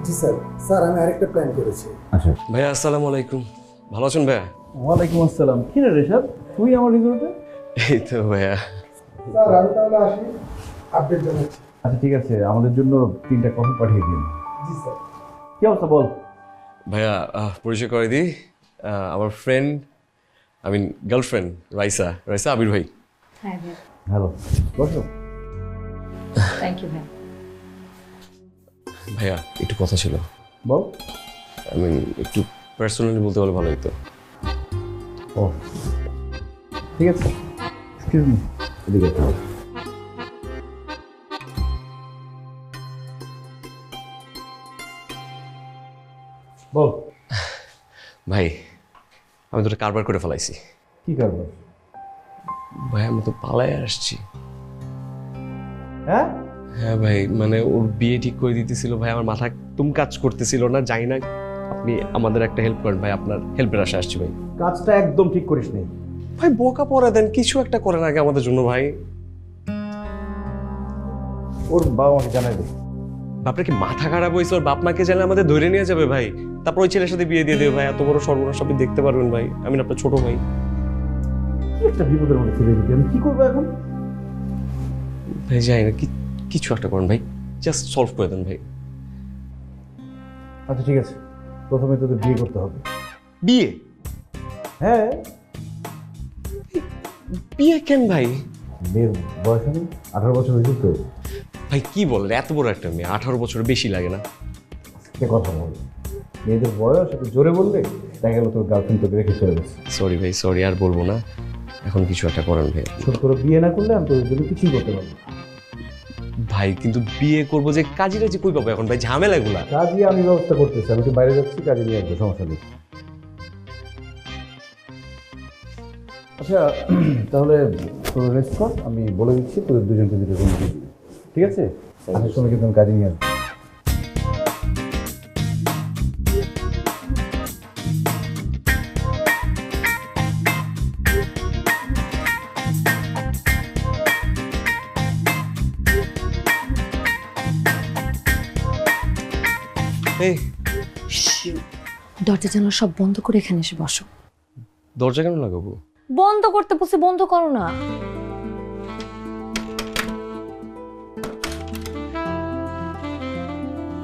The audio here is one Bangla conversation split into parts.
জি স্যার। স্যার আমি আরেকটা প্ল্যান করেছি। আচ্ছা। ভাইয়া আসসালামু আলাইকুম, ভালো আছেন ভাইয়া? ওয়ালাইকুম আসসালাম। কি রে রেশাদ, তুই আমার রিসোর্টে? এই তো ভাইয়া। স্যার আমি তাহলে আসি, আপডেট জানাচ্ছি। আচ্ছা ঠিক আছে, আমাদের জন্য 3টা কফি পাঠিয়ে দিন। জি স্যার। কি অবস্থা বল? ভাইয়া পরিচয় করে দিই, আমার friend, I mean girlfriend Raisa, Raisa Abir ভাই। হ্যাঁ ভাই, হ্যালো, বসো। থ্যাংক ইউ ভাই। ভাইয়া একটু কথা ছিল, বল। আই মিন একটু পার্সোনালি বলতে পারলে ভালো হতো। ও ঠিক আছে, এক্সকিউজ মি, এদিকে একটু। বল। ভাই আমি তো কারবার করে ফেলাইছি। কি কারবার? ভাই আমি তো পালায় আসছি। হ্যাঁ হ্যাঁ ভাই, মানে ওর বিয়ে ঠিক করে দিতেছিল ভাই, আমার মাথা একদম কাজ করতেছিল না, যাই না। আপনি আমাদের একটা হেল্প করেন ভাই, আপনার হেল্পের আশা আসছি ভাই। কাজটা একদম ঠিক করিস নি। ভাই বোকা পড়া দেন, কিছু একটা করেন আগে আমাদের জন্য ভাই। ওর বাবা মাকে জানাই দে। আপনার কি মাথা খারাপ হয়েছে? ওর বাপ মাকে জানলে আমাদের ধরে নিয়ে যাবে ভাই, তারপর ওই ছেলের সাথে বিয়ে দিয়ে দেবে ভাই। এত বড় সর্বনাশ আপনি দেখতে পারবেন ভাই, আমি আপনার ছোট ভাই। কি একটা বিপদের মধ্যে ছেড়ে দিতে, আমি কি করবো এখন? ভাই যাই না, কিছু একটা করেন ভাই, জাস্ট সলভ করে দেন ভাই। আচ্ছা ঠিক আছে, প্রথমে তোদের বিয়ে করতে হবে। বিয়ে? হ্যাঁ। বিয়ে কেন ভাই? মেয়ের বয়স নেই, 18 বছর হয়েছে তো। ভাই কি বলেন, এত বড় একটা মেয়ে, 18 বছরের বেশি লাগে না? আজকে কথা বল, মেয়েদের বয়স একটু জোরে বললে দেখা গেল তোর গার্লফ্রেন্ড তোকে রেখে চলে গেছে। সরি ভাই, সরি, আর বলবো না, এখন কিছু একটা করেন ভাই। ছোট করে বিয়ে না করলে আমি তোদের জন্য কিছুই করতে পারবো না। ভাই কিন্তু বিয়ে করবো যে, কাজীরা যে কই পাবো এখন ভাই, ঝামেলাগুলা। কাজই আমি ব্যবস্থা করতেছি, আমি তো বাইরে যাচ্ছি, কাজে নিয়ে আসবো, সমস্যা নেই। আচ্ছা তাহলে তোর রেস্ট কর, আমি বলে দিচ্ছি তোদের দুজনকে দুটো রুম দিয়ে দিবি, ঠিক আছে? আসার সময় কিন্তু আমি কাজে নিয়ে আসবো। এই দরজা জানালা সব বন্ধ করে এখানে এসে বসো। দরজা কেন লাগাবো? বন্ধ করতে বসে বন্ধ করো না।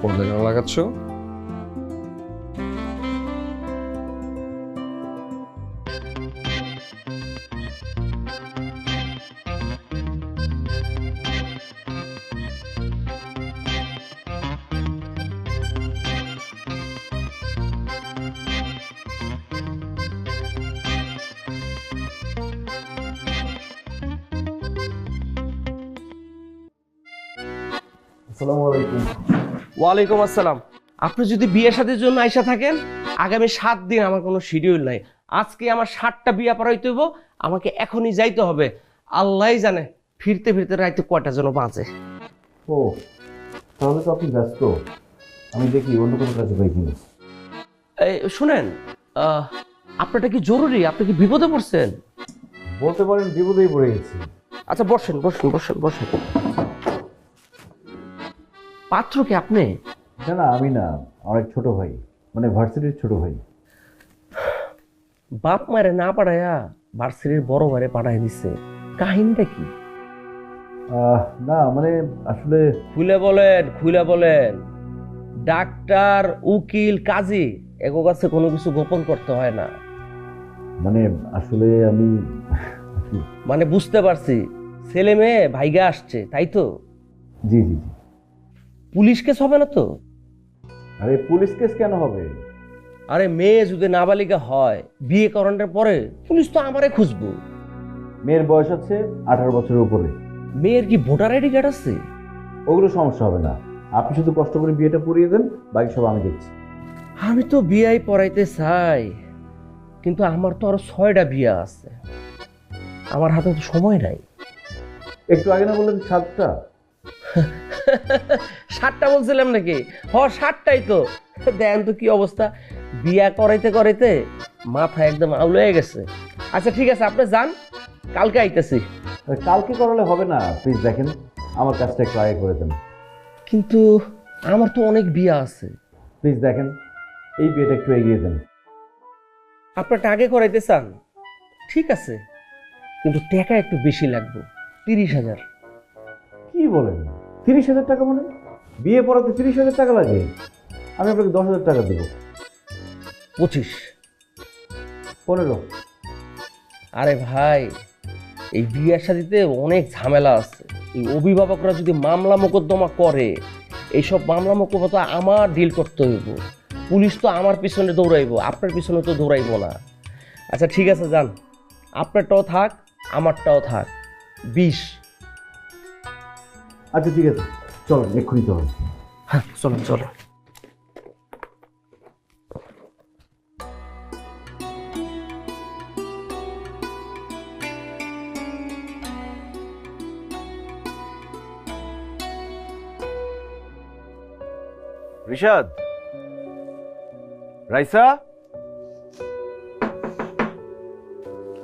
পর্দা কেন লাগাচ্ছ? আসসালামু আলাইকুম। ওয়ালাইকুম আসসালাম। আপনি যদি বিয়ে শাদীর জন্য আইসা থাকেন, আগামী 7 দিন আমার কোনো শিডিউল নাই। আজকে আমার 7টা বিয়া পড়াইতে হইব, আমাকে এখনই যাইতে হবে। আল্লাহই জানে ফিরতে ফিরতে রাইতে কয়টা যেন বাজে। ও তাহলে তো আপনি ব্যস্ত, আমি দেখি অন্য কোনো কাজে পাই কিনা। এই শুনেন, আপনারটা কি জরুরি? আপনি কি বিপদে পড়ছেন? বলতে পারেন বিপদেই পড়ে গেছি। আচ্ছা বসেন বসেন বসেন বসেন। পাত্র কি আপনি? না না, আমি না, অনেক ছোট ভাই, মানে ভার্সিটির ছোট ভাই। বাপ মারে না পাঠাইয়া ভার্সিটির বড় ভাইরে পাঠাই দিচ্ছে, কাহিনীটা কি? না মানে আসলে খুলে বলেন, খুলে বলেন। ডাক্তার, উকিল, কাজী এগো কাছে কোনো কিছু গোপন করতে হয় না। মানে আসলে আমি মানে বুঝতে পারছি, ছেলে মেয়ে ভাইগা আসছে, তাই তো? জি জি জি। পুলিশ কেস হবে না তো? আরে পুলিশ কেস কেন হবে? আরে মেয়ে যদি নাবালিকা হয়, বিয়ে করানোর পরে পুলিশ তো আমারে খুঁজবো। মেয়ের বয়স আছে 18 বছরের উপরে। মেয়ের কি ভোটার আইডি কার্ড আছে? ওগুলো সমস্যা হবে না, আপনি শুধু কষ্ট করে বিয়েটা পড়িয়ে দেন, বাকি সব আমি দেখছি। আমি তো বিয়াই পড়াইতে চাই, কিন্তু আমার তো আরো 6টা বিয়া আছে, আমার হাতে তো সময় নাই। একটু আগে না বললেন 7টা? 7টা বলছিলাম নাকি? 7টাই তো। দেন তো কি অবস্থা, বিয়া করাইতে করাইতে মাথা একদম আউলে গেছে। আচ্ছা ঠিক আছে, আপনি যান, কালকে আইতেছি। কালকে করালে হবে না, প্লিজ দেখেন আমার কাজটা একটু আগে করে দেন। কিন্তু আমার তো অনেক বিয়া আছে। প্লিজ দেখেন এই বিয়েটা একটু এগিয়ে দেন। আপনারটা আগে করাইতে চান, ঠিক আছে, কিন্তু টাকা একটু বেশি লাগবে, 30,000। কি বলেন, 30,000 টাকা? মানে বিয়ে পড়াতে 30,000 টাকা লাগে? আমি আপনাকে 10,000 টাকা দেবো। 25। 15। আরে ভাই, এই বিয়ের শাদিতে অনেক ঝামেলা আছে। এই অভিভাবকরা যদি মামলা মোকদ্দমা করে, এইসব মামলা মোকদ্দমা আমার ডিল করতে হইব। পুলিশ তো আমার পিছনে দৌড়াইব, আপনার পিছনে তো দৌড়াইব না। আচ্ছা ঠিক আছে, যান, আপনারটাও থাক, আমারটাও থাক, 20। আচ্ছা ঠিক আছে, চলেন এক্ষুনি চলেন। হ্যাঁ চলো চলো। রিশাদ, রাইসা,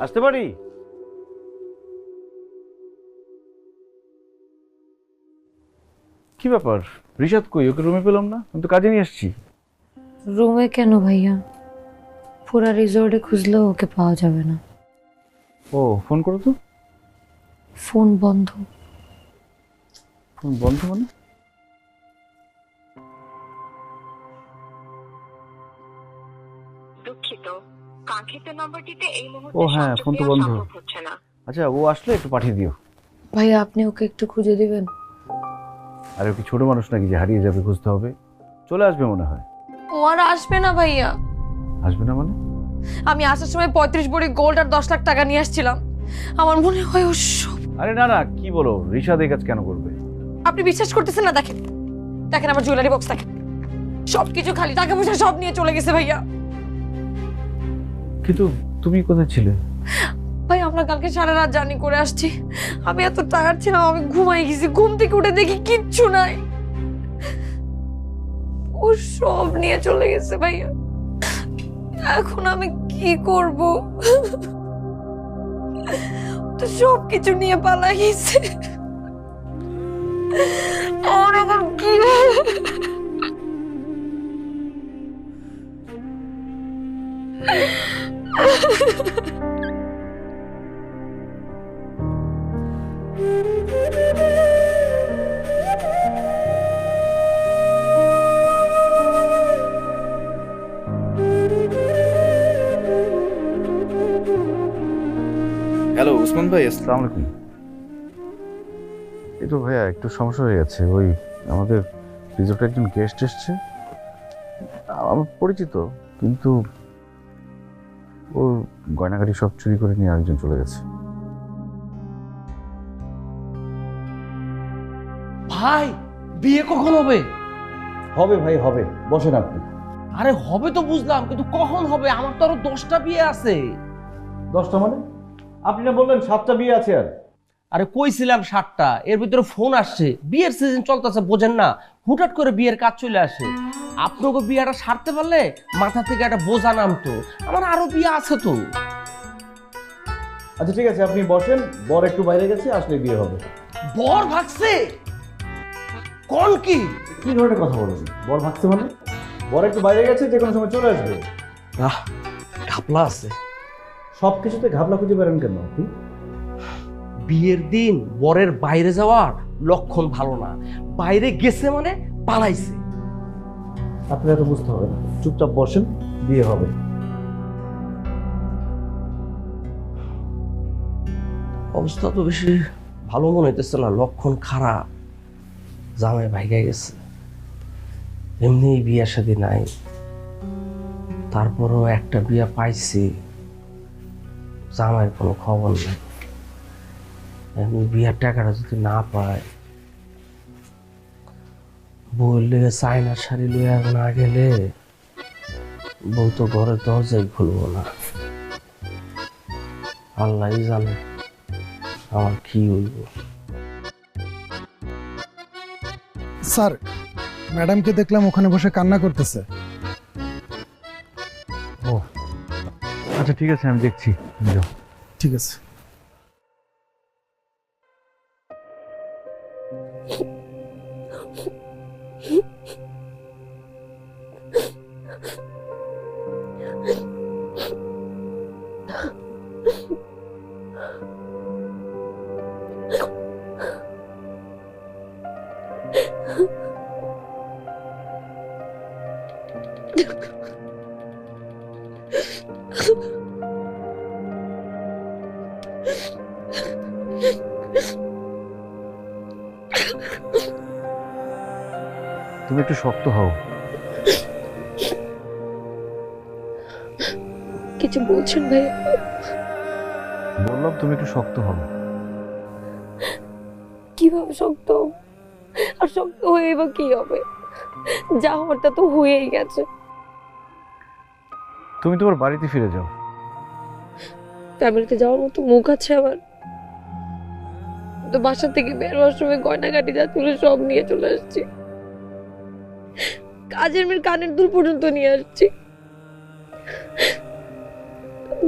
আসতে পারি? কি ব্যাপার, রিশাদ কই? ওকে রুমে পেলাম না, আমি তো কাজে নিয়ে আসছি। রুমে কেন ভাইয়া? পুরা রিসোর্টে খুঁজলেও ওকে পাওয়া যাবে না। ও, ফোন করো তো। ফোন বন্ধ। ফোন বন্ধ মানে? দুঃখিত, কাঙ্ক্ষিত নম্বরটিতে এই মুহূর্তে ও হ্যাঁ, সংযোগ ফোন তো দেওয়া বন্ধ। সম্ভব হচ্ছে না। আচ্ছা, ও আসলে একটু পাঠিয়ে দিও। ভাইয়া আপনি ওকে একটু খুঁজে দিবেন। আর ও কি ছোট মানুষ নাকি যে হারিয়ে যাবে? খুঁজতে হবে, চলে আসবে মনে হয়। ও আর আসবে না ভাইয়া। আসবে না মানে? আমি আসার সময় 35 ভরি গোল্ড আর 10 লাখ টাকা নিয়ে আসছিলাম। আমার মনে হয় ও সব। আরে না না, কি বলো, রিশাদ এই কাজ কেন করবে? আপনি বিশ্বাস করতেছেন না? দেখেন দেখেন আমার জুয়েলারি বক্স, দেখেন সবকিছু খালি, টাকা পয়সা সব নিয়ে চলে গেছে ভাইয়া। কিন্তু তুমি কোথায় ছিলে? ভাই আমরা কালকে সারা রাত জার্নি করে আসছি। আমি এত টায়ার্ড ছিলাম, আমি ঘুমাই গেছি। ঘুম থেকে উঠে দেখি কিচ্ছু নাই। ও সব নিয়ে চলে গেছে ভাইয়া। এখন আমি কি করব? তো সব কিছু নিয়ে পালাই গেছে। আর এখন কি হবে? হ্যালো উসমান ভাই, আসসালামু আসসালামু আলাইকুম। এই তো ভাইয়া একটু সমস্যা হয়ে গেছে। ওই আমাদের রিসোর্টে একজন গেস্ট এসছে, আমার পরিচিত, কিন্তু ওর গয়নাগাড়ি সব চুরি করে নিয়ে আরেকজন চলে গেছে। ভাই বিয়ে কখন হবে? হবে ভাই, হবে, বসেন আপনি। আরে হবে তো বুঝলাম, কিন্তু কখন হবে? আমার তো আরো 10টা বিয়ে আছে। 10টা মানে? আপনি না বললেন 7টা বিয়ে আছে? আর আরে কইছিলাম 7টা, এর ভিতরে ফোন আসছে। বিয়ের সিজন চলতেছে, বোঝেন না, হুটহাট করে বিয়ের কাজ চলে আসে। আপনাকে বিয়েটা সারতে পারলে মাথা থেকে একটা বোঝা নামতো। আমার আরো বিয়ে আছে তো। আচ্ছা ঠিক আছে, আপনি বসেন, বর একটু বাইরে গেছে, আসলে বিয়ে হবে। বর ভাগছে? কোন কি কি ধরনের কথা বলেছেন? বর ভাগছে মানে? বর একটু বাইরে গেছে, যে কোনো সময় চলে আসবে। ঘাপলা আছে। সব কিছুতে ঘাবলা খুঁজে পারেন কেন আপনি? বিয়ের দিন বরের বাইরে যাওয়ার লক্ষণ ভালো না। বাইরে গেছে মানে পালাইছে। আপনি এত বুঝতে হবে না, চুপচাপ বসেন, বিয়ে হবে। অবস্থা তো বেশি ভালো মনে হইতেছে না, লক্ষণ খারাপ। জামাই ভাইগা গেছে, এমনি বিয়ের সাথে নাই। তারপরও একটা বিয়ে পাইছি, জামাইয়ের কোনো খবর নাই। এমনি বিয়ের টাকাটা যদি না পায়, বউয়ের লেগে চায়নার শাড়ি লইয়া না গেলে বউ তো ঘরের দরজাই খুলবো না। আল্লাহই জানে আমার কি হইব। স্যার, ম্যাডামকে দেখলাম ওখানে বসে কান্না করতেছে। ও আচ্ছা ঠিক আছে, আমি দেখছি। যাও। ঠিক আছে। তুমি একটু শক্ত হও। কিছু বলছেন ভাই? বললাম তুমি একটু শক্ত হও। কিভাবে শক্ত হব? আর শক্ত হয়ে বা কি হবে? যা হওয়ার তা তো হয়েই গেছে। তুমি তোমার বাড়িতে ফিরে যাও। ফ্যামিলিতে যাওয়ার মতো মুখ আছে আমার? তো বাসা থেকে বের হওয়ার সময় গয়নাগাটি যা তুলে সব নিয়ে চলে আসছি। কাজের মেয়ের কানের দুল পর্যন্ত নিয়ে আসছি।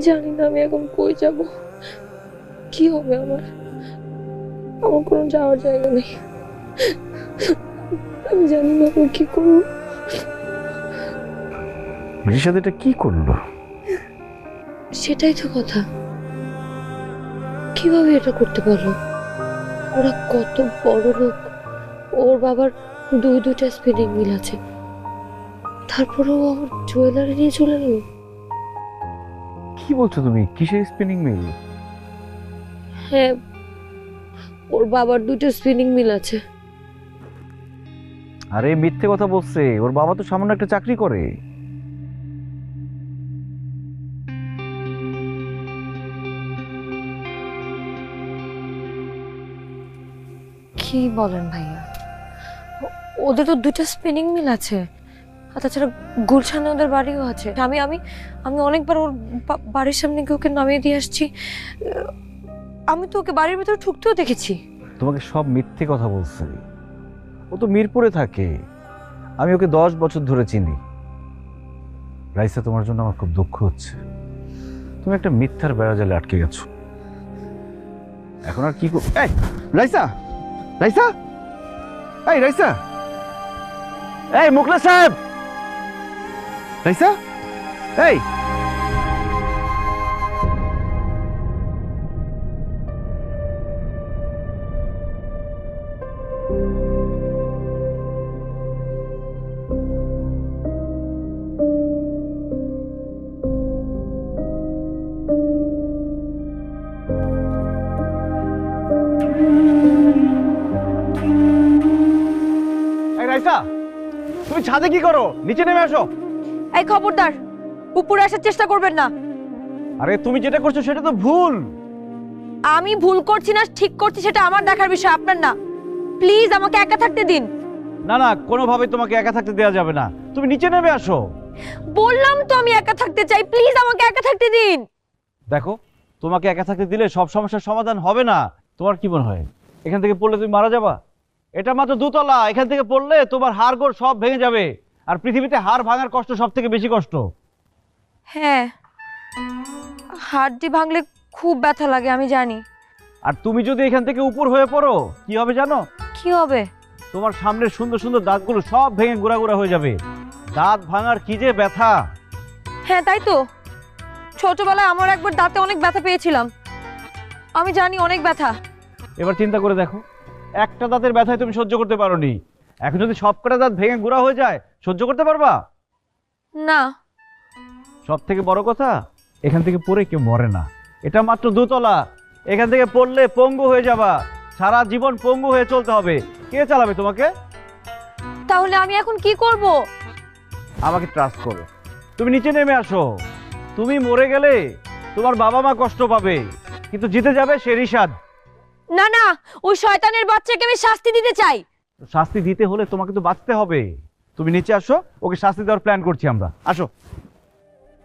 জানি না আমি এখন কই যাব, কি হবে আমার। আমার কোনো যাওয়ার জায়গা নেই। আমি জানি না আমি কি করবো। রিশাদ এটা কি করলো? সেটাই তো কথা, কিভাবে এটা করতে পারলো? ওরা কত বড় লোক, ওর বাবার দুইটা স্পিনিং মিল আছে, তারপরেও আমার জুয়েলারি নিয়ে চলে গেল। কি বলছো তুমি? কিসের স্পিনিং মিল? হ্যাঁ, ওর বাবার দুটো স্পিনিং মিল আছে। আরে মিথ্যে কথা বলছে, ওর বাবা তো সামান্য একটা চাকরি করে। কি বলেন ভাইয়া? ওদের তো দুটো স্পিনিং মিল আছে, আর তাছাড়া গুলশানে ওদের বাড়িও আছে। আমি আমি আমি অনেকবার ওর বাড়ির সামনে গিয়ে ওকে নামিয়ে দিয়ে আসছি। আমি তো ওকে বাড়ির ভেতরে ঢুকতেও দেখেছি। তোমাকে সব মিথ্যে কথা বলছে। ও তো মিরপুরে থাকে, আমি ওকে 10 বছর ধরে চিনি। রাইসা, তোমার জন্য আমার খুব দুঃখ হচ্ছে। তুমি একটা মিথ্যার বেড়াজালে আটকে গেছো। এখন আর কি এই রাইসা, রাইসা, এই রাইসা, এই মুখলেস সাহেব, রাইসা, এই রাইসা, তুমি ছাদে কি করো? নিচে নেমে আসো। এই খবরদার, উপরে আসার চেষ্টা করবেন না। আরে তুমি যেটা করছো সেটা তো ভুল। আমি ভুল করছি না ঠিক করছি সেটা আমার দেখার বিষয়, আপনার না। প্লিজ আমাকে একা থাকতে দিন। না না, কোনোভাবে তোমাকে একা থাকতে দেওয়া যাবে না। তুমি নিচে নেমে আসো। বললাম তো আমি একা থাকতে চাই, প্লিজ আমাকে একা থাকতে দিন। দেখো, তোমাকে একা থাকতে দিলে সব সমস্যার সমাধান হবে না। তোমার কি মনে হয় এখান থেকে পড়লে তুমি মারা যাবা? এটা মাত্র 2 তলা, এখান থেকে পড়লে তোমার হাড় গোড় সব ভেঙে যাবে। আর পৃথিবীতে হাড় ভাঙার কষ্ট সব থেকে বেশি কষ্ট। হ্যাঁ, হাড়টি ভাঙলে খুব ব্যথা লাগে আমি জানি। আর তুমি যদি এখান থেকে উপর হয়ে পড়ো, কি হবে জানো? কি হবে? তোমার সামনের সুন্দর সুন্দর দাঁতগুলো সব ভেঙে গুঁড়া গুঁড়া হয়ে যাবে। দাঁত ভাঙার কি যে ব্যথা! হ্যাঁ তাই তো, ছোটবেলায় আমার একবার দাঁতে অনেক ব্যথা পেয়েছিলাম, আমি জানি অনেক ব্যথা। এবার চিন্তা করে দেখো, একটা দাঁতের ব্যথায় তুমি সহ্য করতে পারোনি, এখন যদি সবকটা দাঁত ভেঙে গুঁড়া হয়ে যায়, সহ্য করতে পারবা? না। সব থেকে বড় কথা, এখান থেকে পড়ে কেউ মরে না। এটা মাত্র 2 তলা, এখান থেকে পড়লে পঙ্গু হয়ে যাবা। সারা জীবন পঙ্গু হয়ে চলতে হবে। কে চালাবে তোমাকে? তাহলে আমি এখন কি করব? আমাকে ট্রাস্ট করো, তুমি নিচে নেমে আসো। তুমি মরে গেলে তোমার বাবা মা কষ্ট পাবে, কিন্তু জিতে যাবে সে রিশাদ। না না, ওই শয়তানের বাচ্চাকে আমি শাস্তি দিতে চাই। শাস্তি দিতে হলে তোমাকে তো বাঁচতে হবে। তুমি নিচে আসো, ওকে শাস্তি দেওয়ার প্ল্যান করছি আমরা। আসো।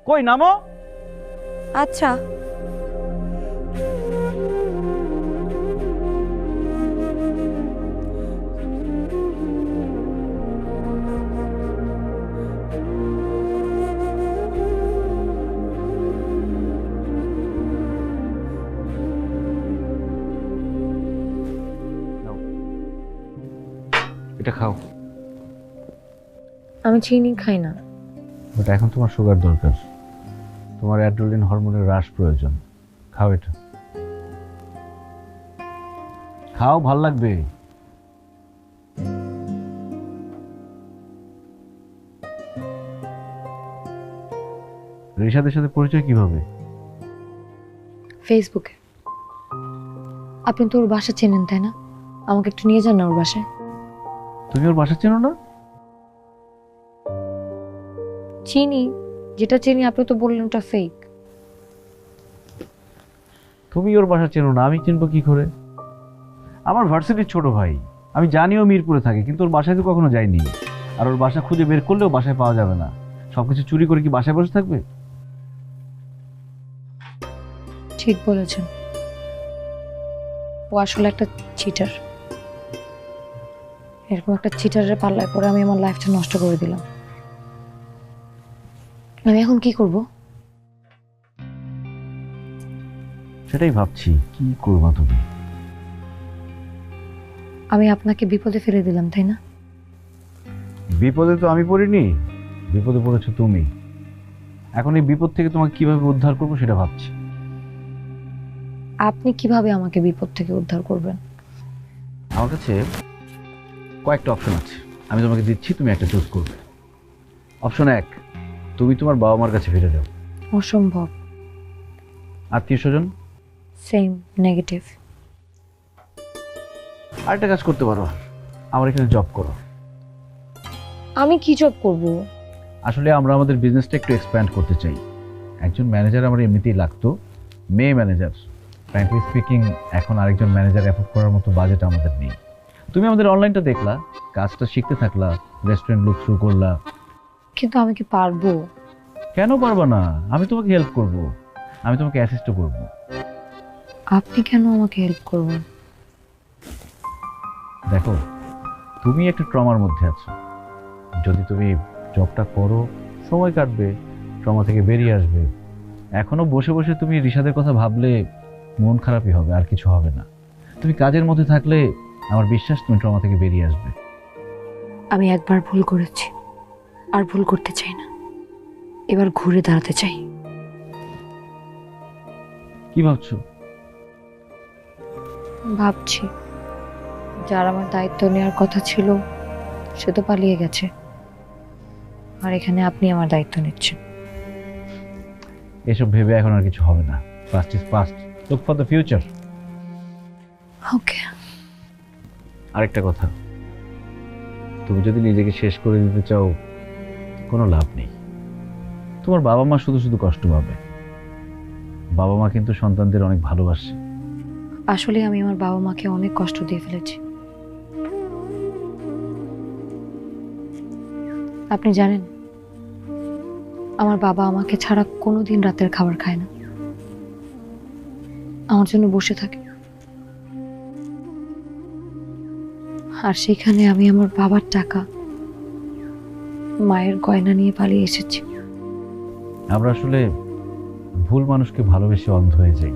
কই নামো। আচ্ছা। এটা খাও। আমি চিনি খাই না। বাট এখন তোমার সুগার দরকার, তোমার অ্যাড্রিনালিন হরমোনের হ্রাস প্রয়োজন। খাও এটা, খাও, ভাল লাগবে। রিশাদের সাথে পরিচয় কিভাবে? ফেসবুকে। আপনি তো ওর বাসা চেনেন তাই না? আমাকে একটু নিয়ে যান না ওর বাসায়। তুমি ওর বাসা চেনো না? চিনি, যেটা চিনি আপনি তো বললেন ওটা ফেক। তুমি ওর বাসা চেনো না, আমি চিনবো কি করে? আমার ভার্সিটির ছোট ভাই, আমি জানিও মিরপুরে থাকে, কিন্তু ওর বাসায় তো কখনো যাইনি। আর ওর বাসা খুঁজে বের করলেও বাসায় পাওয়া যাবে না। সবকিছু চুরি করে কি বাসায় বসে থাকবে? ঠিক বলেছেন, ও আসলে একটা চিটার। এরকম একটা চিটারের পাল্লায় পরে আমি আমার লাইফটা নষ্ট করে দিলাম। আমি এখন কি করব? সেটাই ভাবছি, কি করবা তুমি? আমি আপনাকে বিপদে ফেলে দিলাম তাই না? বিপদে তো আমি পড়িনি, বিপদে পড়েছো তুমি। এখন এই বিপদ থেকে তোমাকে কিভাবে উদ্ধার করবো সেটা ভাবছি। আপনি কিভাবে আমাকে বিপদ থেকে উদ্ধার করবেন? আমার কাছে কয়েকটা অপশন আছে, আমি তোমাকে দিচ্ছি, তুমি একটা চুজ করবে। অপশন 1, তুমি তোমার বাবা মার কাছে ফিরে যাও। অসম্ভব। আত্মীয় স্বজন? Same, negative. আরেকটা কাজ করতে পারো, আমার এখানে জব করো। আমি কি জব করব? আসলে আমরা আমাদের বিজনেসটা একটু এক্সপ্যান্ড করতে চাই। একজন ম্যানেজার আমার এমনিতেই লাগতো, মেয়ে ম্যানেজার। ফ্র্যাঙ্কলি স্পিকিং, এখন আরেকজন ম্যানেজার অ্যাফোর্ড করার মতো বাজেট আমাদের নেই। তুমি আমাদের অনলাইনটা দেখলা, কাজটা শিখতে থাকলা, রেস্টুরেন্ট লুক শুরু করলা। কিন্তু আমি কি পারবো? কেন পারবা না? আমি তোমাকে হেল্প করব, আমি তোমাকে অ্যাসিস্টও করব। আপনি কেন আমাকে হেল্প করবেন? দেখো, তুমি একটা ট্রমার মধ্যে আছো। যদি তুমি জবটা করো, সময় কাটবে, ট্রমা থেকে বেরিয়ে আসবে। এখনো বসে বসে তুমি রিশাদের কথা ভাবলে মন খারাপই হবে, আর কিছু হবে না। তুমি কাজের মধ্যে থাকলে আমার বিশ্বাস তুমি ট্রমা থেকে বেরিয়ে আসবে। আমি একবার ভুল করেছি, আর ভুল করতে চাই না। এবার ঘুরে দাঁড়াতে চাই। কি ভাবছো? ভাবছি, যার আমার দায়িত্ব নেওয়ার কথা ছিল সে তো পালিয়ে গেছে, আর এখানে আপনি আমার দায়িত্ব নিচ্ছেন। এসব ভেবে এখন আর কিছু হবে না। Past is past, look for the future. Okay. আরেকটা কথা, তুমি যদি নিজেকে শেষ করে দিতে চাও, কোনো লাভ নেই। তোমার বাবা মা শুধু শুধু কষ্ট পাবে। বাবা মা কিন্তু সন্তানদের অনেক ভালোবাসে। আসলে আমি আমার বাবা মাকে অনেক কষ্ট দিয়ে ফেলেছি। আপনি জানেন, আমার বাবা আমাকে ছাড়া কোনোদিন রাতের খাবার খায় না, আমার জন্য বসে থাকে। আর সেখানে আমি আমার বাবার টাকা, মায়ের গয়না নিয়ে পালিয়ে এসেছি। আমরা আসলে ভুল মানুষকে ভালোবেসে অন্ধ হয়ে যাই।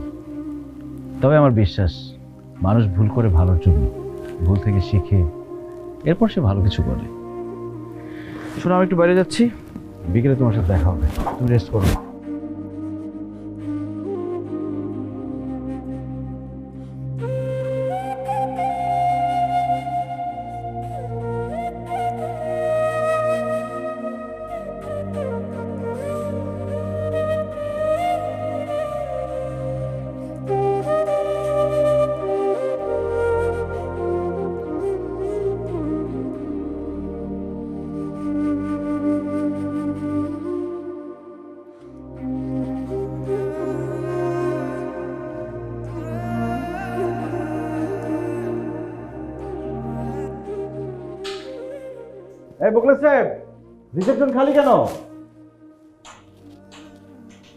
তবে আমার বিশ্বাস, মানুষ ভুল করে ভালোর জন্য, ভুল থেকে শিখে এরপর সে ভালো কিছু করে। শোনো, আমি একটু বাইরে যাচ্ছি, বিকেলে তোমার সাথে দেখা হবে। তুমি রেস্ট করো। এই বকলে সাহেব, রিসেপশন খালি কেন?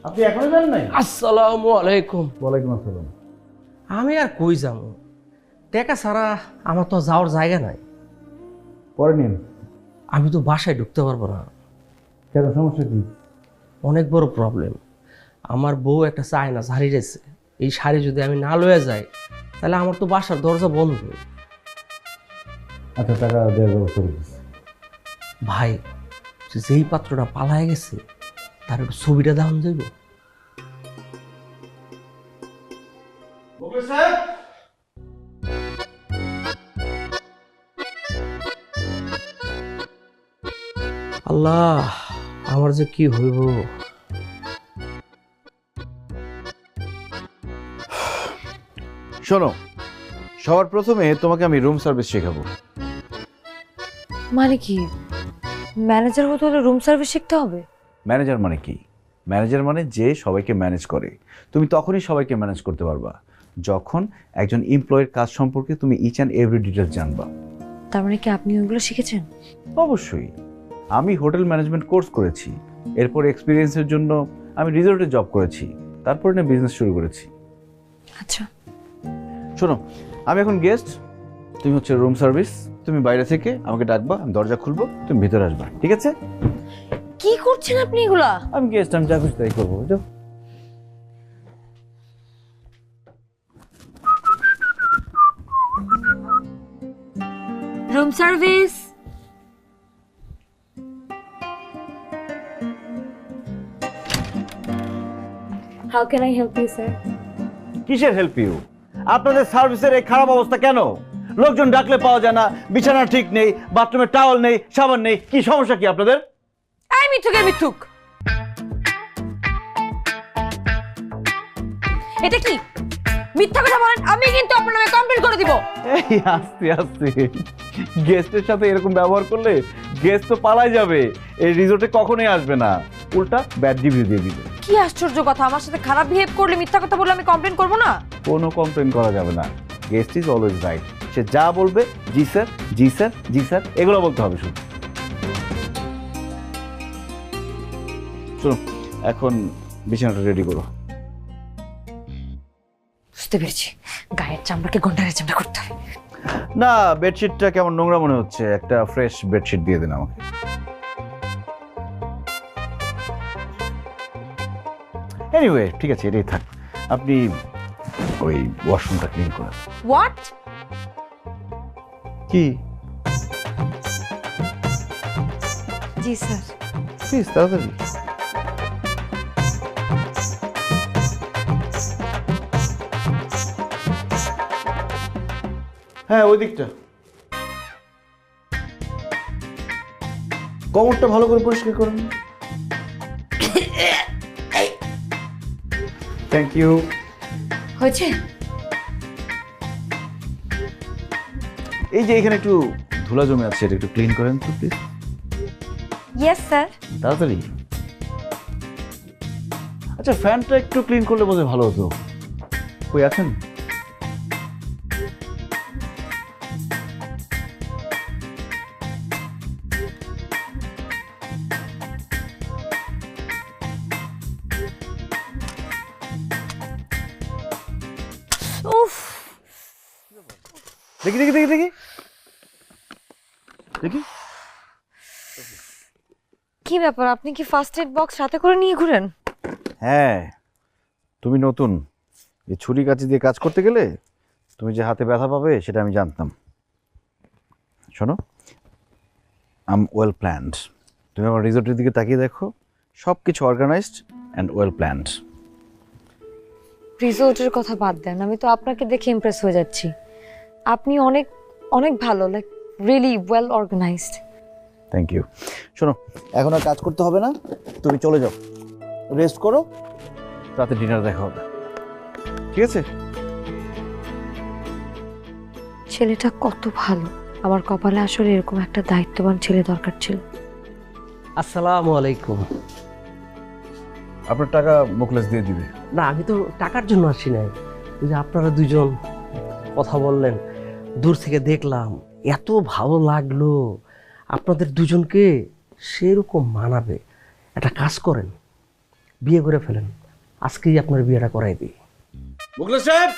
আপনি এখনো যান নাই? আসসালামু আলাইকুম। ওয়ালাইকুম আসসালাম। আমি আর কই যাবো, টাকা ছাড়া আমার তো যাওয়ার জায়গা নাই। পরে নিন। আমি তো বাসায় ঢুকতে পারবো না। কেন, সমস্যা কি? অনেক বড় প্রবলেম। আমার বউ একটা চায়না শাড়ি রেছে, এই শাড়ি যদি আমি না লয়ে যাই তাহলে আমার তো বাসার দরজা বন্ধ। আচ্ছা, টাকা দেওয়ার ব্যবস্থা করতেছি। ভাই, যেই পাত্রটা পালায় গেছে তার একটু ছবিটা দেওয়া যাইব? আল্লাহ, আমার যে কি হইব। শোনো, সবার প্রথমে তোমাকে আমি রুম সার্ভিস শেখাবো। মানে কি, ম্যানেজার হতে হলে রুম সার্ভিস শিখতে হবে? ম্যানেজার মানে কি? ম্যানেজার মানে যে সবাইকে ম্যানেজ করে। তুমি তখনই সবাইকে ম্যানেজ করতে পারবা যখন একজন এমপ্লয়ের কাজ সম্পর্কে তুমি ইচ অ্যান্ড এভরি ডিটেলস জানবা। তার মানে কি আপনি ওগুলো শিখেছেন? অবশ্যই। আমি হোটেল ম্যানেজমেন্ট কোর্স করেছি, এরপর এক্সপিরিয়েন্সের জন্য আমি রিসোর্টে জব করেছি, তারপরে না বিজনেস শুরু করেছি। আচ্ছা শোনো, আমি এখন গেস্ট, তুমি হচ্ছে রুম সার্ভিস। তুমি বাইরে থেকে আমাকে ডাকবা, আমি দরজা খুলবো, তুমি ভিতরে আসবা, ঠিক আছে? কি করছেন আপনি এগুলা? আমি গেস্ট, আমি যা খুশি তাই করবো, বুঝো? Room service. How can I help you sir? কিসের হেল্প ইউ? আপনাদের সার্ভিসের এই খারাপ অবস্থা কেন? লোকজন ডাকলে পাওয়া যায় না, বিছানা ঠিক নেই, বাথরুমে টাওয়াল নেই, সাবান নেই। কি সমস্যা কি আপনাদের? এই মিথ্যুকের মিথ্যুক, এটা কি মিথ্যা কথা বলেন? আমি কিন্তু আপনার নামে কমপ্লেইন করে দিব। এই আস্তে আস্তে, গেস্টের সাথে এরকম ব্যবহার করলে গেস্ট তো পালাই যাবে, এই রিসোর্টে কখনোই আসবে না, উল্টা ব্যাড রিভিউ দিয়ে দিবে। কি আশ্চর্য কথা, আমার সাথে খারাপ বিহেভ করলে, মিথ্যা কথা বললে আমি কমপ্লেইন করব না? কোনো কমপ্লেন করা যাবে না। Guest is always right. সে যা বলবে জি স্যার, জি স্যার, জি স্যার এগুলো বলতে হবে শুধু। শোনো, এখন বিছানাটা রেডি করো। বুঝতে পেরেছি, গায়ের চামড়াকে গন্ডারের চামড়া করতে হবে। না, বেডশিটটা কেমন নোংরা মনে হচ্ছে, একটা ফ্রেশ বেডশিট দিয়ে দিন আমাকে। এনিওয়ে ঠিক আছে, এটাই থাক। আপনি ওই ওয়াশরুমটা ক্লিন করেন। হোয়াট? কি? জি স্যার। প্লিজ তাড়াতাড়ি। হ্যাঁ, ওই দিকটা। কমরটা ভালো করে পরিষ্কার করুন। Thank you. হয়েছে? এই যে এখানে একটু ধুলা জমে আছে, এটা একটু ক্লিন করেন তো প্লিজ। Yes sir. তাড়াতাড়ি। আচ্ছা, ফ্যানটা একটু ক্লিন করলে বোধহয় ভালো হতো। কই আছেন? উফ, দেখি দেখি দেখি দেখি দেখি। কি ব্যাপার, আপনি কি ফার্স্ট এড বক্স সাথে করে নিয়ে ঘুরেন? হ্যাঁ, তুমি নতুন, এই ছুরি কাঁচি দিয়ে কাজ করতে গেলে তুমি যে হাতে ব্যথা পাবে সেটা আমি জানতাম। শোনো, আম ওয়েল প্ল্যান্ড। তুমি আমার রিসোর্টের দিকে তাকিয়ে দেখো, সব কিছু অর্গানাইজড অ্যান্ড ওয়েল প্ল্যান্ড। রিসোর্টের কথা বাদ দেন, আমি তো আপনাকে দেখে ইমপ্রেস হয়ে যাচ্ছি। আপনি অনেক অনেক ভালো, like really well organised. Thank you. শোনো, এখন আর কাজ করতে হবে না, তুমি চলে যাও, রেস্ট করো, রাতে ডিনার দেখা হবে, ঠিক আছে? ছেলেটা কত ভালো, আমার কপালে আসলে এরকম একটা দায়িত্ববান ছেলে দরকার ছিল। আসসালামু আলাইকুম। আপনার টাকা মুখলেস দিয়ে দিবে। না, আমি তো টাকার জন্য আসি নাই। ওই যে আপনারা দুজন কথা বললেন, দূর থেকে দেখলাম, এত ভালো লাগলো। আপনাদের দুজনকে সেরকম মানাবে। একটা কাজ করেন, বিয়ে করে ফেলেন, আজকেই আপনার বিয়েটা করাই দিই। মুখলেস সাহেব,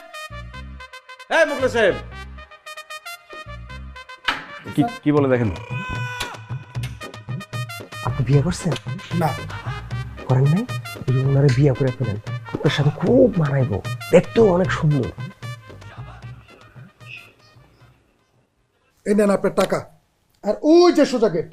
হ্যাঁ মুখলেস সাহেব, কি কি বলে দেখেন। আপনি বিয়ে করছেন? না। করেন নাই? ওই যে ওনারে বিয়ে করে ফেলেন, আপনার সাথে খুব মানাইবো, দেখতেও অনেক সুন্দর। এই নেন আপনার টাকা, আর ওই যে সোজা গেট।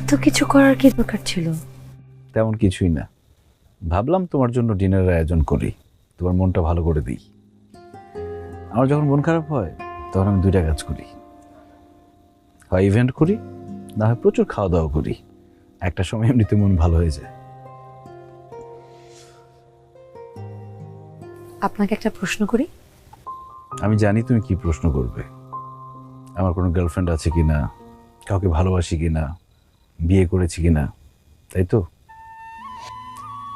এত কিছু করার কি দরকার ছিল? তেমন কিছুই না, ভাবলাম তোমার জন্য ডিনারের আয়োজন করি, তোমার মনটা ভালো করে দিই। আমার যখন মন খারাপ হয় তখন আমি দুইটা কাজ করি, হয় ইভেন্ট করি, না হয় প্রচুর খাওয়া দাওয়া করি। একটা সময় এমনিতে মন ভালো হয়ে যায়। আপনাকে একটা প্রশ্ন করি। আমি জানি তুমি কি প্রশ্ন করবে, আমার কোনো গার্লফ্রেন্ড আছে কিনা, কাউকে ভালোবাসি কিনা, বিয়ে করেছি কিনা, তাই তো?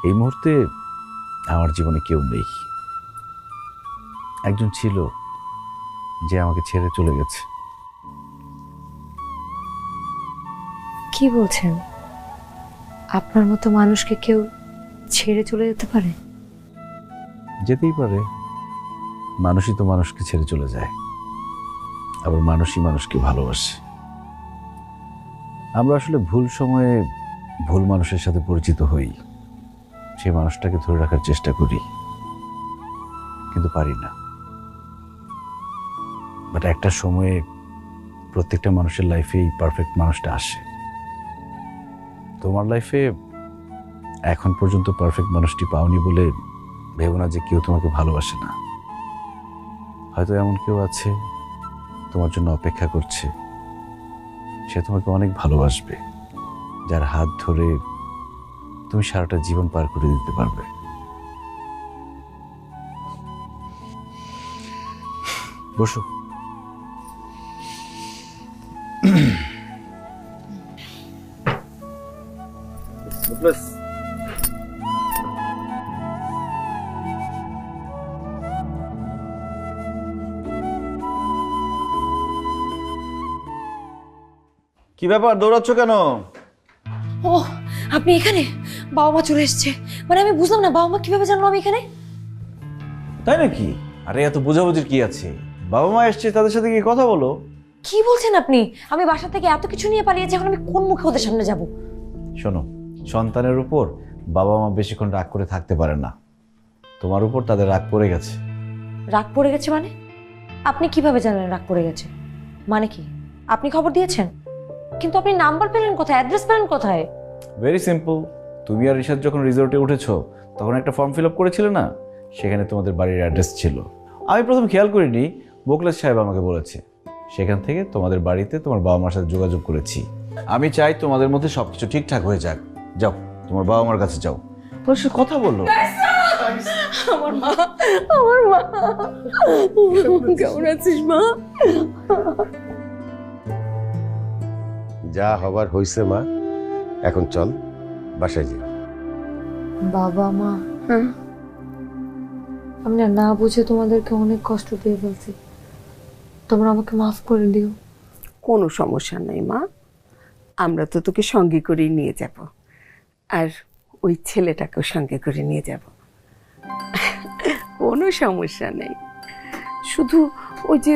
এই মুহূর্তে আমার জীবনে কেউ নেই। একজন ছিল যে আমাকে ছেড়ে চলে গেছে। কি বলছেন? আপনার মতো মানুষকে কেউ ছেড়ে চলে যেতে পারে? যেতেই পারে, মানুষই তো মানুষকে ছেড়ে চলে যায়, আবার মানুষই মানুষকে ভালোবাসে। আমরা আসলে ভুল সময়ে ভুল মানুষের সাথে পরিচিত হই, সেই মানুষটাকে ধরে রাখার চেষ্টা করি, কিন্তু পারি না। বাট একটা সময়ে প্রত্যেকটা মানুষের লাইফে এই পারফেক্ট মানুষটা আসে। তোমার লাইফে এখন পর্যন্ত পারফেক্ট মানুষটি পাওনি বলে ভেবো না যে কেউ তোমাকে ভালোবাসে না। হয়তো এমন কেউ আছে তোমার জন্য অপেক্ষা করছে, সে তোমাকে অনেক ভালোবাসবে, যার হাত ধরে তুমি সারাটা জীবন পার করে দিতে পারবে। বসো। কি ব্যাপার, দৌড়াচ্ছ কেন? ও, আপনি এখানে? বাবা মা চলে এসেছে। মানে আমি বুঝলাম না, বাবা মা কিভাবে জানলো আমি এখানে? তাই নাকি? আরে এত বোঝাবুঝির কি আছে, বাবা মা এসছে, তাদের সাথে গিয়ে কথা বলো। কি বলছেন আপনি? আমি বাসা থেকে এত কিছু নিয়ে পালিয়েছি, এখন আমি কোন মুখে ওদের সামনে যাব? শোনো, সন্তানের উপর বাবা মা বেশিক্ষণ রাগ করে থাকতে পারে না, তোমার উপর তাদের রাগ পড়ে গেছে। রাগ পড়ে গেছে মানে? আপনি কিভাবে জানলেন রাগ পড়ে গেছে? মানে কি, আপনি খবর দিয়েছেন? কিন্তু আপনি নাম্বার পেলেন কোথায়, অ্যাড্রেস পেলেন কোথায়? ভেরি সিম্পল, তুমি আর ঋষাদ যখন রিসোর্টে উঠেছো তখন একটা ফর্ম ফিল আপ করেছিলে না, সেখানে তোমাদের বাড়ির অ্যাড্রেস ছিল। আমি প্রথম খেয়াল করিনি, মোকলেশ সাহেব আমাকে বলেছে। সেখান থেকে তোমাদের বাড়িতে তোমার বাবা মার সাথে যোগাযোগ করেছি। আমি চাই তোমাদের মধ্যে সবকিছু ঠিকঠাক হয়ে যাক। যাও, তোমার বাবা মার কাছে যাও, তোর সাথে কথা বলো। আমার মা, আমার মা কেমন আছিস মা? যা হবার হইছে মা, এখন চল বাসায় যাই। বাবা মা, আমি না বুঝে তোমাদেরকে অনেক কষ্ট দিয়ে ফেলছি, তোমরা আমাকে মাফ করে দিও। কোনো সমস্যা নেই মা, আমরা তো তোকে সঙ্গে করে নিয়ে যাব, আর ওই ছেলেটাকেও সঙ্গে করে নিয়ে যাব, কোনো সমস্যা নেই। শুধু ওই যে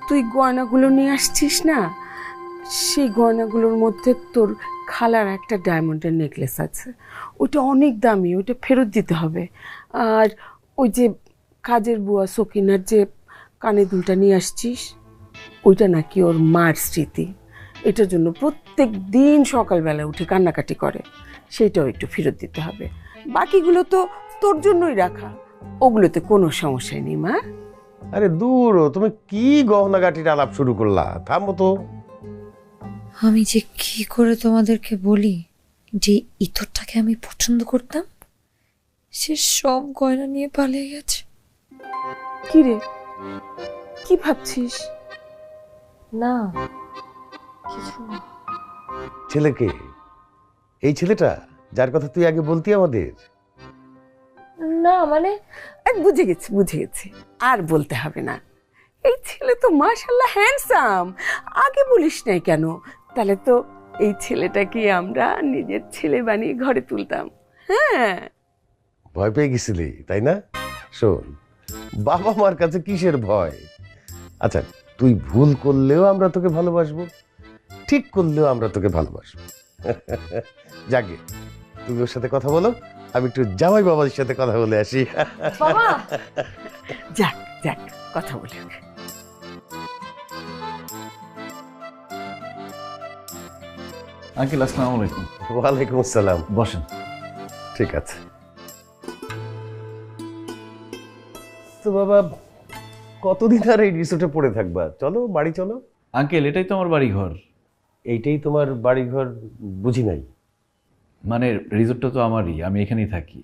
তুই গয়নাগুলো নিয়ে আসছিস না, সেই গয়নাগুলোর মধ্যে তোর খালার একটা ডায়মন্ডের নেকলেস আছে, ওটা অনেক দামি, ওটা ফেরত দিতে হবে। আর ওই যে কাজের বুয়া সকিনার যে কানে দুলটা নিয়ে আসছিস, ওইটা নাকি ওর মার স্মৃতি, এটার জন্য প্রত্যেক দিন সকালবেলা উঠে কান্নাকাটি করে, সেটাও একটু ফেরত দিতে হবে। বাকিগুলো তো তোর জন্যই রাখা, ওগুলোতে কোনো সমস্যা নেই মা। আরে দূর, তুমি কি গহনাগাটির আলাপ শুরু করলা, থামো তো। আমি যে কি করে তোমাদেরকে বলি যে ইতরটাকে আমি পছন্দ করতাম, সে সব গয়না নিয়ে পালিয়ে গেছে। কি রে, কি ভাবছিস? না কিছু না। ছেলেকে, এই ছেলেটা যার কথা তুই আগে বলতি আমাদের? না মানে বুঝে গেছি, বুঝে গেছি, আর বলতে হবে না। এই ছেলে তো মাশাআল্লাহ হ্যান্ডসাম, আগে বলিস নাই কেন? তাহলে তো এই ছেলেটাকে আমরা নিজের ছেলে বানিয়ে ঘরে তুলতাম। হ্যাঁ, ভয় পেয়ে গেছিলি তাই না? শোন, বাবা মার কাছে কিসের ভয়? আচ্ছা, তুই ভুল করলেও আমরা তোকে ভালোবাসবো, ঠিক করলেও আমরা তোকে ভালোবাসবো। যাকে তুমি ওর সাথে কথা বলো, আমি একটু জামাই বাবার সাথে কথা বলে আসি। বাবা, যাক যাক, কথা বলে। আঙ্কেল আসসালামু আলাইকুম। ওয়ালাইকুম আসসালাম। বসেন। ঠিক আছে। তো বাবা, কতদিন আর এই রিসোর্টে পড়ে থাকবা? চলো বাড়ি চলো। আঙ্কেল এটাই তো আমার বাড়ি ঘর। এইটাই তোমার বাড়িঘর? বুঝি নাই। মানে রিসোর্টটা তো আমারই, আমি এখানেই থাকি।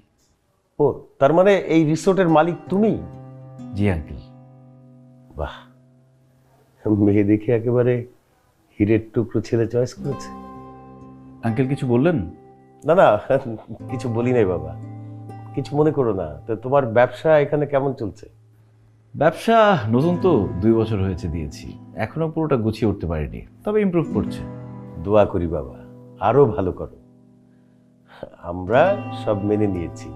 ও, তার মানে এই রিসোর্টের মালিক তুমি? জি আঙ্কেল। বাহ, মেয়ে দেখে একেবারে হীরের টুকরো ছেলে চয়েস করেছে। আঙ্কেল কিছু বললেন? না না, কিছু বলি নাই বাবা, কিছু মনে করো না। তো তোমার ব্যবসা এখানে কেমন চলছে? ব্যবসা নতুন তো 2 বছর হয়েছে দিয়েছি, এখনো পুরোটা গুছিয়ে উঠতে পারিনি, তবে ইমপ্রুভ করছে। দোয়া করি বাবা, আরো ভালো করো। আমরা সব মেনে নিয়েছি।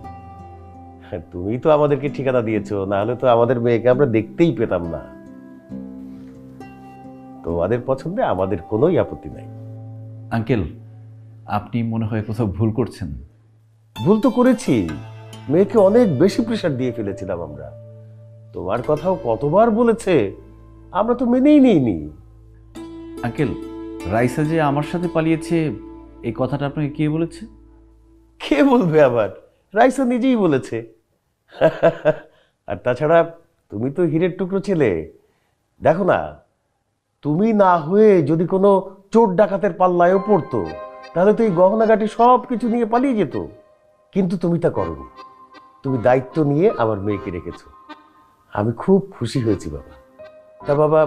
তুমি তো আমাদেরকে ঠিকানা দিয়েছো, না হলে তো আমাদের মেয়েকে আমরা দেখতেই পেতাম না। তোমাদের পছন্দে আমাদের কোনোই আপত্তি নাই। আঙ্কেল আপনি মনে হয় কোথাও ভুল করছেন। ভুল তো করেছি, মেয়েকে অনেক বেশি প্রেশার দিয়ে ফেলেছিলাম আমরা। তোমার কথাও কতবার বলেছে, আমরা তো মেনেই নিইনি। আঙ্কেল রাইসা যে আমার সাথে পালিয়েছে এই কথাটা আপনাকে কে বলেছে? কে বলবে আবার? রাইসা নিজেই বলেছে। আর তাছাড়া তুমি তো হীরের টুকরো ছেলে। দেখো না, তুমি না হয়ে যদি কোনো চোর ডাকাতের পাল্লায়ও পড়তো, তাহলে তো এই গহনাগাটি সব কিছু নিয়ে পালিয়ে যেত। কিন্তু তুমি তা করোনি, তুমি দায়িত্ব নিয়ে আমার মেয়েকে রেখেছো। আমি খুব খুশি হয়েছি বাবা। তা বাবা,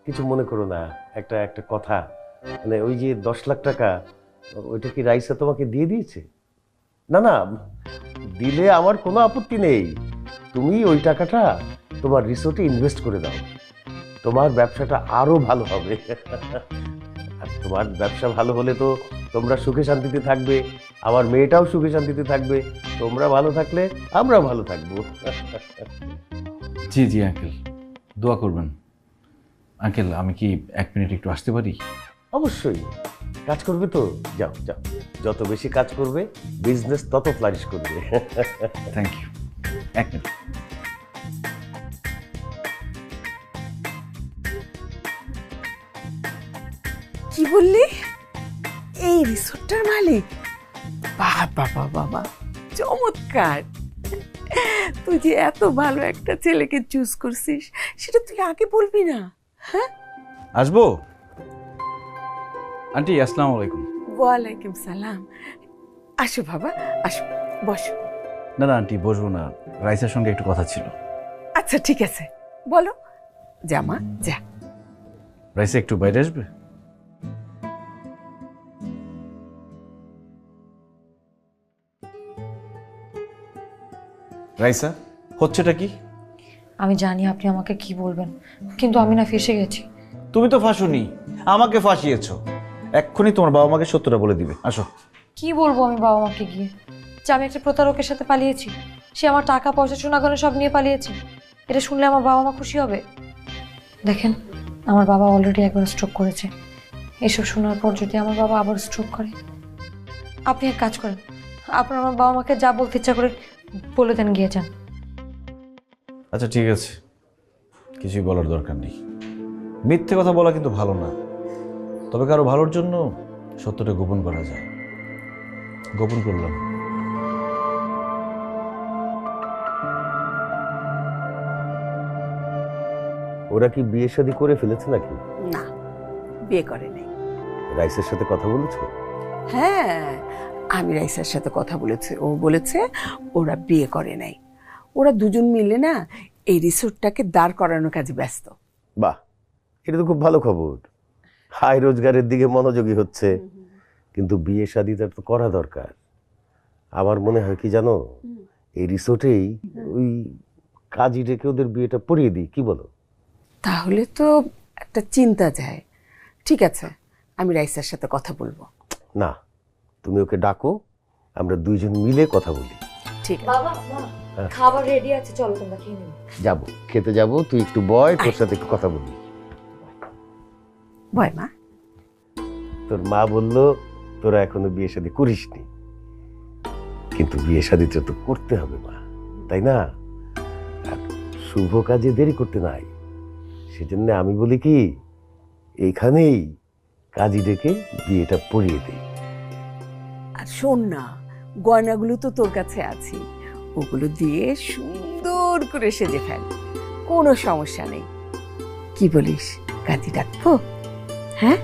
কিছু মনে করো না, একটা একটা কথা, মানে ওই যে 10 লাখ টাকা, ওইটা কি রাইসা তোমাকে দিয়ে দিয়েছে? না না, দিলে আমার কোনো আপত্তি নেই। তুমি ওই টাকাটা তোমার রিসোর্টে ইনভেস্ট করে দাও, তোমার ব্যবসাটা আরো ভালো হবে। আর তোমার ব্যবসা ভালো হলে তো তোমরা সুখে শান্তিতে থাকবে, আমার মেয়েটাও সুখে শান্তিতে থাকবে। তোমরা ভালো থাকলে আমরা ভালো থাকবো। জি জি আঙ্কেল, দোয়া করবেন। আঙ্কেল আমি কি 1 মিনিট একটু আসতে পারি? অবশ্যই। কাজ করবে তো? যাও যাও, যত বেশি কাজ করবে বিজনেস তত ফ্লারিশ করবে। Thank you. 1 মিনিট। কি বললি? এই রিসোর্টটার মালিক? বাবা বাবা বাবা, চমৎকার। তুই যে এত ভালো একটা ছেলেকে চুজ করছিস, সেটা তুই আগে বলবি না? হ্যাঁ, আসবো। আন্টি আসসালামু আলাইকুম। ওয়ালাইকুম সালাম। আসো বাবা, আসো, বসো। না না আন্টি বসবো না, রাইসার সঙ্গে একটু কথা ছিল। আচ্ছা ঠিক আছে, বলো। যা মা যা। রাইসা একটু বাইরে আসবে? রাইসা, হচ্ছেটা কি? আমি জানি আপনি আমাকে কি বলবেন, কিন্তু আমি না ফেঁসে গেছি। তুমি তো ফাঁসুনি, আমাকে ফাঁসিয়েছো। এক্ষুনি তোমার বাবা মাকে সত্যটা বলে দিবে। আসো। কি বলবো আমি বাবা মাকে গিয়ে যে আমি একটা প্রতারকের সাথে পালিয়েছি, সে আমার টাকা পয়সা সোনাগয়না সব নিয়ে পালিয়েছে? এটা শুনলে আমার বাবা মা খুশি হবে? দেখেন, আমার বাবা অলরেডি একবার স্ট্রোক করেছে। এসব শোনার পর যদি আমার বাবা আবার স্ট্রোক করে, আপনি এক কাজ করেন, আপনার আমার বাবা মাকে যা বলতে ইচ্ছা করে বলে দেন, গিয়ে যান। আচ্ছা ঠিক আছে, কিছুই বলার দরকার নেই। মিথ্যে কথা বলা কিন্তু ভালো না, তবে কারো ভালোর জন্য সত্যটা গোপন করা যায়। গোপন করলাম। ওরা কি বিয়ে শাদী করে ফেলেছে নাকি? না, বিয়ে করে নাই। রাইসের সাথে কথা বলেছো? হ্যাঁ, আমি রাইসার সাথে কথা বলেছি। ও বলেছে ওরা বিয়ে করে নাই। ওরা দুজন মিলে না এই রিসোর্টটাকে দাঁড় করানোর কাজে ব্যস্ত। বাহ, এটা তো খুব ভালো খবর। হাই রোজগারের দিকে মনোযোগী হচ্ছে, কিন্তু বিয়ে শাদীটা তো করা দরকার। আমার মনে হয় কি জানো, এই রিসোর্টেই ওই কাজী ডেকে ওদের বিয়েটা পড়িয়ে দিই, কি বলো? তাহলে তো একটা চিন্তা যায়। ঠিক আছে, আমি রাইসার সাথে কথা বলবো। না, তুমি ওকে ডাকো, আমরা দুইজন মিলে কথা বলি। ঠিক আছে বাবা, খাবার রেডি আছে, চলো তোমরা খেয়ে নিও। যাবো, খেতে যাবো, তুই একটু বয়, তোর সাথে একটু কথা বলি। বয় মা। তোর মা বললো তোরা এখনো বিয়ে শাদী করিসনি, কিন্তু বিয়ে শাদীটা তো করতে হবে মা, তাই না? আর শুভ কাজে দেরি করতে নাই। সেজন্য আমি বলি কি, এইখানেই কাজী ডেকে বিয়েটা পড়িয়ে দিই। আর শোন না, গয়নাগুলো তো তোর কাছে আছে, ওগুলো দিয়ে সুন্দর করে সেজে ফেল, কোনো সমস্যা নেই। কি বলিস, কাজী ডাকবো? হ্যাঁ,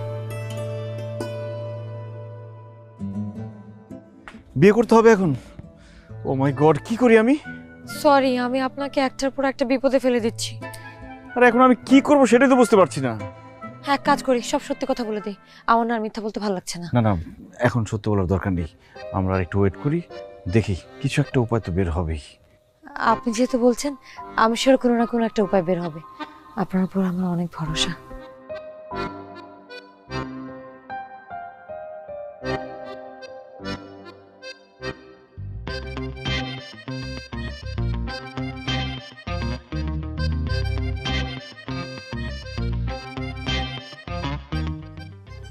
বিয়ে করতে হবে এখন? ও মাই গড, কি করি আমি? সরি, আমি আপনাকে একটার পর একটা বিপদে ফেলে দিচ্ছি। আর এখন আমি কি করব সেটাই তো বুঝতে পারছি না। এক কাজ করি, সব সত্যি কথা বলে দিই, আমার না আর মিথ্যা বলতে ভালো লাগছে না। না না, এখন সত্যি বলার দরকার নেই, আমরা আর একটু ওয়েট করি, দেখি কিছু একটা উপায় তো বের হবেই। আপনি যেহেতু বলছেন, আমি শিওর কোনো না কোনো একটা উপায় বের হবে। আপনার উপর আমার অনেক ভরসা।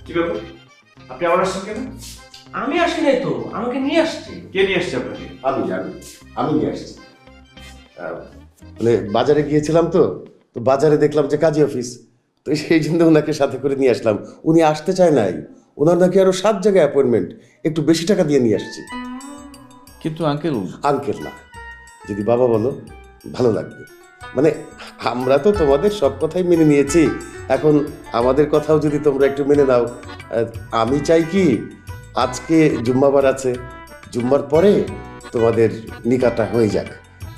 কি ব্যাপার, আপনি আবার আসছেন কেন? আমি আসি নাই তো, আমাকে নিয়ে আসছি। কে নিয়ে আসছে আপনাকে? আমি নিয়ে আসছি। মানে বাজারে গিয়েছিলাম তো বাজারে দেখলাম যে কাজী অফিস, তো সেই জন্য ওনাকে সাথে করে নিয়ে আসলাম। উনি আসতে চায় নাই, ওনার নাকি আরো 7 জায়গায় অ্যাপয়েন্টমেন্ট, একটু বেশি টাকা দিয়ে নিয়ে আসছি। কিন্তু আঙ্কেল না, যদি বাবা বলো ভালো লাগবে। মানে আমরা তো তোমাদের সব কথাই মেনে নিয়েছি, এখন আমাদের কথাও যদি তোমরা একটু মেনে নাও। আমি চাই কি, আজকে জুম্মাবার আছে, জুম্মার পরে তোমাদের নিকাহটা হয়ে যাক।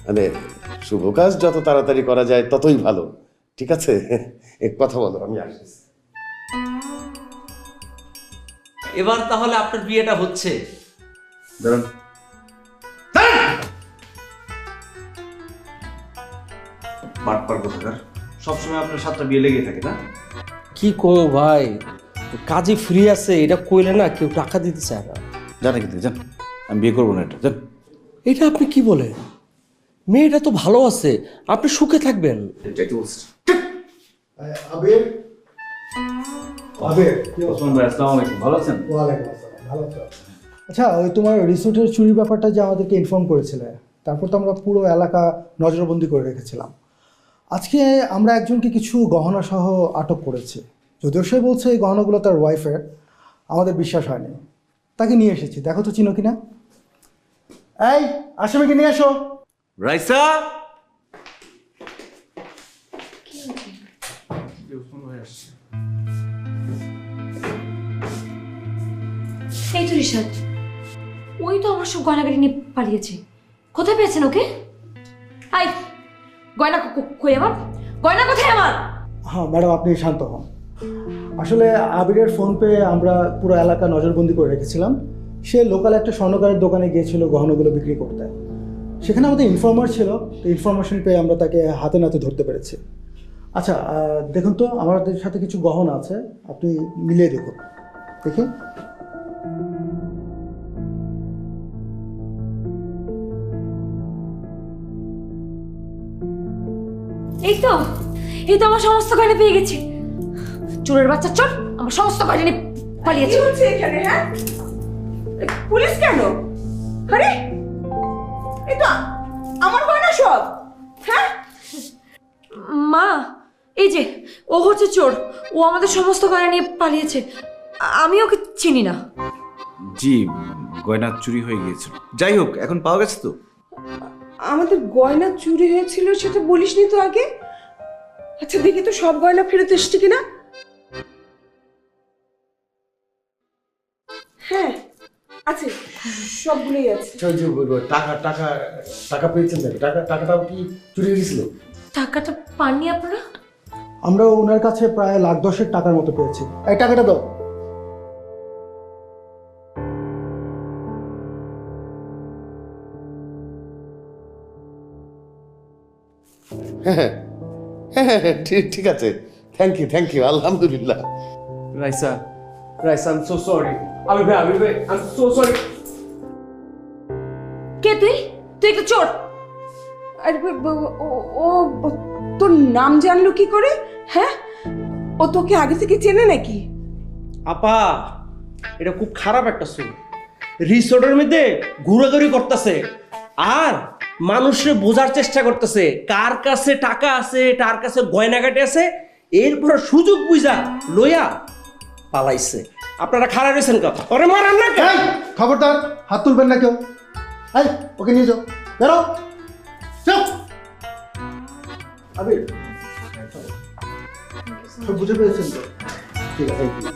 মানে শুভ কাজ যত তাড়াতাড়ি করা যায় ততই ভালো, ঠিক আছে? এক কথা বলো, আমি আসছি। এবার তাহলে আপনার বিয়েটা হচ্ছে। দাঁড়ান, বাটপার কোথাকার, সবসময় আপনার 7টা বিয়ে লেগে থাকে না? কি কমো ভাই, কাজে ফ্রি আছে, এটা কইলে না কেউ টাকা দিতে চায় না। জানে কিন্তু জান, আমি বিয়ে করবো না, এটা জান। এটা আপনি কি বলেন? মেয়েটা তো ভালো আছে, আপনি সুখে থাকবেন। যাইতে বলছি। আবির, আবির, ওসমান ভাই, আসসালামু আলাইকুম, ভালো আছেন? ওয়ালাইকুম আসসালাম, ভালো আছো? আচ্ছা, ওই তোমার রিসোর্টের চুরির ব্যাপারটা যে আমাদেরকে ইনফর্ম করেছিলে, তারপর তো আমরা পুরো এলাকা নজরবন্দি করে রেখেছিলাম। আজকে আমরা একজনকে কিছু গহনা সহ আটক করেছি। যদিও সে বলছে এই গহনাগুলো তার ওয়াইফের, আমাদের বিশ্বাস হয়নি। তাকে নিয়ে এসেছি, দেখো তো চিনো কিনা। এই আসামিকে নিয়ে এসো। রাইসা, এই তো রিশাদ, ওই তো আমার সব গয়নাগাড়ি নিয়ে পালিয়েছে। কোথায় পেয়েছেন ওকে? আই, গয়না কই আমার? গয়না কোথায় আমার? হ্যাঁ ম্যাডাম, আপনি শান্ত হন। আসলে আবিরের ফোন পেয়ে আমরা পুরো এলাকা নজরবন্দি করে রেখেছিলাম। সে লোকাল একটা স্বর্ণকারের দোকানে গিয়েছিল গহনাগুলো বিক্রি করতে। সেখানে আমাদের ইনফর্মার ছিল, তো ইনফরমেশন পেয়ে আমরা তাকে হাতে নাতে ধরতে পেরেছি। আচ্ছা, দেখুন তো আমাদের সাথে কিছু গহনা আছে, আপনি মিলিয়ে দেখুন। দেখি, এই তো আমার সমস্ত গয়না পেয়ে গেছি। চোরের বাচ্চা চোর আমার সমস্ত গয়না নিয়ে পালিয়েছে। কি হচ্ছে এখানে? হ্যাঁ, পুলিশ কেন? আরে এই তো আমার গয়না সব। হ্যাঁ মা, এই যে ও হচ্ছে চোর, ও আমাদের সমস্ত গয়না নিয়ে পালিয়েছে। আমি ওকে চিনি না। জি, গয়না চুরি হয়ে গিয়েছিল। যাই হোক, এখন পাওয়া গেছে তো? আমাদের গয়না চুরি হয়েছিল সেটা বলিসনি তো আগে। আচ্ছা দেখি তো সব গয়না ফেরত এসছে কিনা। হ্যাঁ আছে, সবগুলোই আছে। টাকা টাকা টাকা পেয়েছেন নাকি? টাকাটাও কি চুরি গেছিল? টাকাটা পাননি আপনারা? আমরা ওনার কাছে প্রায় $1,10,000 টাকার মতো পেয়েছি। এই টাকাটা দাও। হ্যাঁ হ্যাঁ হ্যাঁ, ঠিক আছে, থ্যাংক ইউ, আলহামদুলিল্লাহ। Raisa, I am so sorry. Amir ভাই, আই এম সো সরি। কে তুই? তুই একটা চোর। আরে ও তোর নাম জানলো কি করে? হ্যাঁ, ও তোকে আগে থেকে চেনে নাকি? আপা, এটা খুব খারাপ একটা সুর। রিসোর্টের মধ্যে ঘোরাঘুরি করতেছে আর মানুষের বোঝার চেষ্টা করতেছে কার কাছে টাকা আছে, কার কাছে গয়নাগাটি আছে। এরপর সুযোগ বুঝা লইয়া পালাইছে। আপনারা খাড়া রয়েছেন কত? ওরে মারান না কেন? এই, খবরদার, হাত তুলবেন না কেউ। এই, ওকে নিয়ে যাও, বেরো, যাও। আবির, সব বুঝে পেয়েছেন তো? ঠিক আছে, এই তো।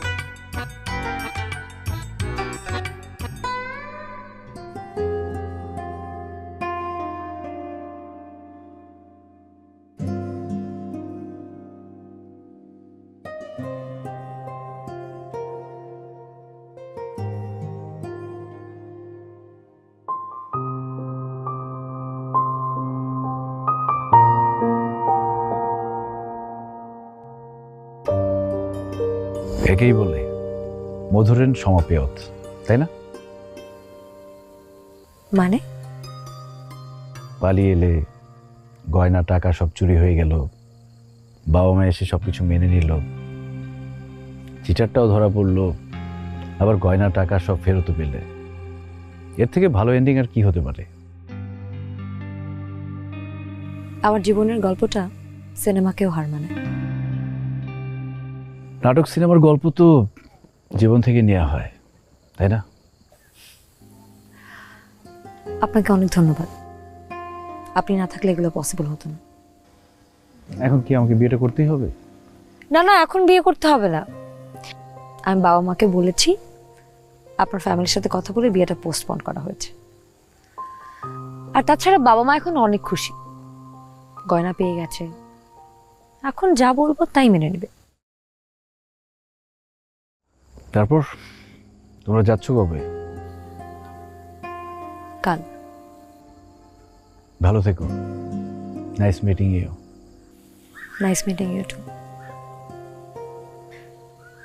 একেই বলে মধুরেন সমাপেয়ত, তাই না? মানে পালিয়ে এলে, গয়না টাকা সব চুরি হয়ে গেল, বাবা মা এসে সবকিছু মেনে নিল, চিটারটাও ধরা পড়লো, আবার গয়না টাকা সব ফেরত পেলে। এর থেকে ভালো এন্ডিং আর কি হতে পারে? আমার জীবনের গল্পটা সিনেমাকেও হার মানে। নাটক সিনেমার গল্প তো জীবন থেকে নেওয়া হয়, তাই না? আপনাকে অনেক ধন্যবাদ। আপনি না থাকলে এগুলো পসিবল হতো না। এখন কি আমাকে বিয়েটা করতেই হবে? না না, এখন বিয়ে করতে হবে না। আমি বাবা মাকে বলেছি, আপনার ফ্যামিলির সাথে কথা বলে বিয়েটা পোস্টপোন করা হয়েছে। আর তাছাড়া বাবা মা এখন অনেক খুশি, গয়না পেয়ে গেছে। এখন যা বলবো তাই মেনে নেবে। তারপর তোমরা যাচ্ছ কবে? কাল। ভালো থেকো। Nice meeting you. Nice meeting you too.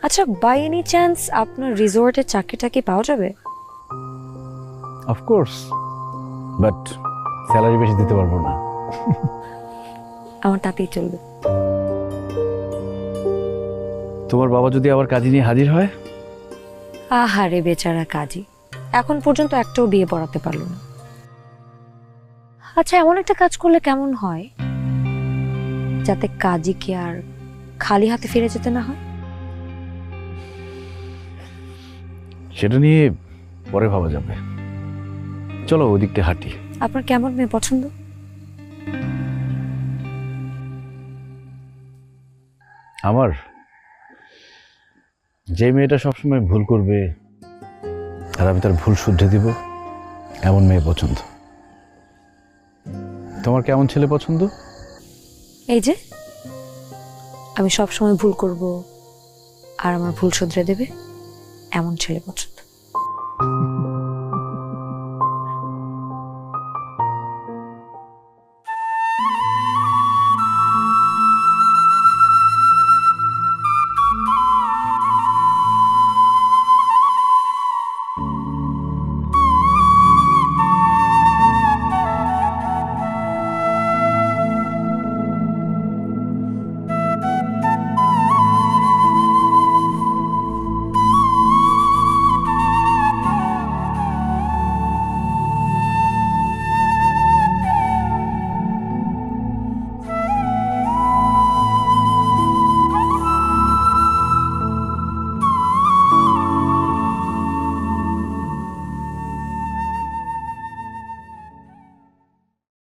আচ্ছা, বাই এনি চান্স আপনার রিসোর্টে চাকরিটা কি পাওয়া যাবে? অফকোর্স, বাট স্যালারি বেশি দিতে পারবো না। আমার তাতেই চলবে। তোমার বাবা যদি আবার কাজী নিয়ে হাজির হয়? আহারে বেচারা কাজী, এখন পর্যন্ত একটাও বিয়ে পড়াতে পারলো না। আচ্ছা, এমন একটা কাজ করলে কেমন হয় যাতে কাজীকে আর খালি হাতে ফিরে যেতে না হয়? সেটা নিয়ে পরে ভাবা যাবে। চলো ওদিকটা হাঁটি। আপনার কেমন মেয়ে পছন্দ? আমার যে মেয়েটা সবসময় ভুল করবে আর আমি তার ভুল শুধরে দিব, এমন মেয়ে পছন্দ। তোমার কেমন ছেলে পছন্দ? এই যে আমি সব সময় ভুল করব আর আমার ভুল শুধরে দেবে, এমন ছেলে পছন্দ।